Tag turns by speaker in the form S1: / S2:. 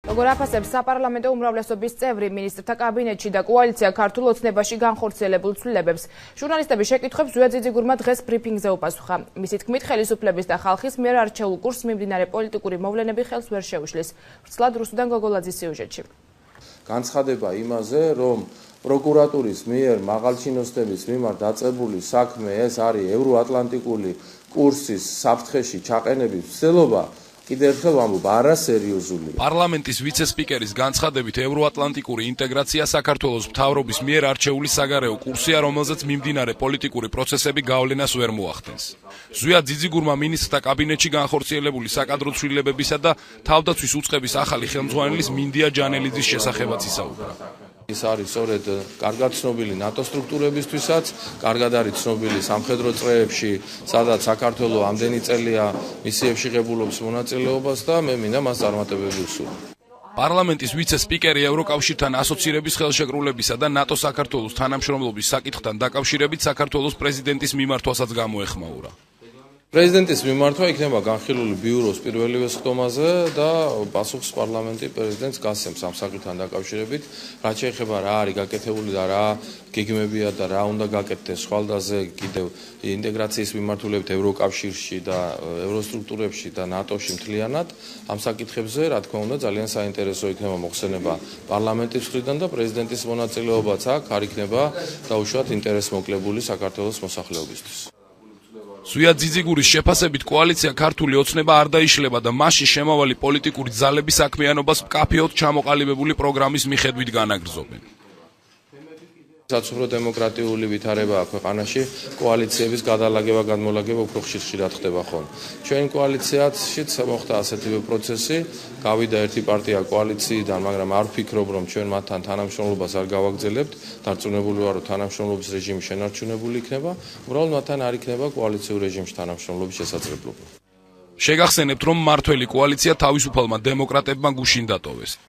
S1: როგორ აფასებს საპარლამენტო უმრავლესობის წევრი მინისტრთა კაბინეტში და კოალიცია ქართულ ოცნებაში განხორციელებულ ცვლილებებს. ჟურნალისტების შეკითხვებს ზუია ძიძიგურმა დღეს ბრიფინგზე უპასუხა. მისი თქმით, ხელისუფლების და ხალხის მიერ არჩეულ კურსს მიმდინარე პოლიტიკური მოვლენები ხელს ვერ შეუშლის. ვრცლად რუსუდან გოგოლაძის სიუჟეტში.
S2: განცხადება იმაზე, რომ პროკურატურის მიერ მაღალჩინოსნების მიმართ დაწყებული საქმე ეს არის ევროატლანტიკური კურსის საფრთხეში ჩაყენების მცდელობა, კიდევ ერთხელ ვამბობ, არასერიოზულია.
S3: პარლამენტის ვიცე-სპიკერის განცხადებით, ევროატლანტიკური ინტეგრაცია საქართველოს მთავრობის მიერ არჩეული საგარეო კურსია, რომელზეც მიმდინარე პოლიტიკური პროცესები გავლენას ვერ მოახდენს. ზუია ძიძიგურმა მინისტრთა კაბინეტში განხორციელებული საკადრო ცვლილებებისა და თავდაცვის უწყების ახალი ხელმძღვანელის მინდია ჯანელიძის შესახებაც ისაუბრა. ის არის სწორედ კარგად ცნობილი ნატო სტრუქტურებისთვისაც, კარგად არის ცნობილი სამხედრო წრეებში, სადაც საქართველოს ამდენი წელია მისიებში ღებულობს მონაწილეობას და მე მინდა მას წარმატებები ვსურვო. პარლამენტის ვიცე-სპიკერი ევროკავშირთან ასოცირების ხელშეკრულებისა და ნატო საქართველოს თანამშრომლობის საკითხთან დაკავშირებით საქართველოს პრეზიდენტის მიმართვასაც გამოეხმაურა. პრეზიდენტის მიმართვა იქნება განხილული ბიუროს პირველივე სხდომაზე და პასუხს პარლამენტი პრეზიდენტს გასცემს ამ საკითხთან დაკავშირებით, რაც შეეხება რა არის გაკეთებული და რა გეგმებია და რა უნდა გაკეთდეს ხვალდაზე კიდევ ინტეგრაციის მიმართულებით ევროკავშირში და ევროსტრუქტურებში და ნატოში მთლიანად. ამ საკითხებზე, რა თქმა უნდა, ძალიან საინტერესო იქნება მოხსენება პარლამენტის მხრიდან და პრეზიდენტის მონაწილეობაც აქ არ იქნება დაუშვათ ინტერესმოკლებული საქართველოს მოსახლეობისთვის. ზუია ძიძიგურის შეფასებით კოალიცია ქართული ოცნება არ დაიშლება და მასში შემავალი პოლიტიკური ძალების საქმიანობას მკაფიოდ ჩამოყალიბებული პროგრამის მიხედვით განაგრძობენ. საცხოვრო დემოკრატიული ვითარებაა ქვეყანაში, კოალიციების გადალაგება, განმოლაგება უფრო ხშირად ხდება ხოლმე. ჩვენ კოალიციაშიც მოხდა ასეთივე პროცესი, გავიდა ერთი პარტია კოალიციიდან, მაგრამ არ ვფიქრობ, რომ ჩვენ მათთან თანამშრომლობას არ გავაგრძელებთ, დარწმუნებული ვარ, რომ თანამშრომლობის რეჟიმი შენარჩუნებული იქნება, უბრალოდ მათთან არ იქნება კოალიციურ რეჟიმში თანამშრომლობის შესაძლებლობა. შეგახსენებთ, რომ მმართველი კოალიცია თავისუფალმა დემოკრატებმა გუშინ დატოვეს.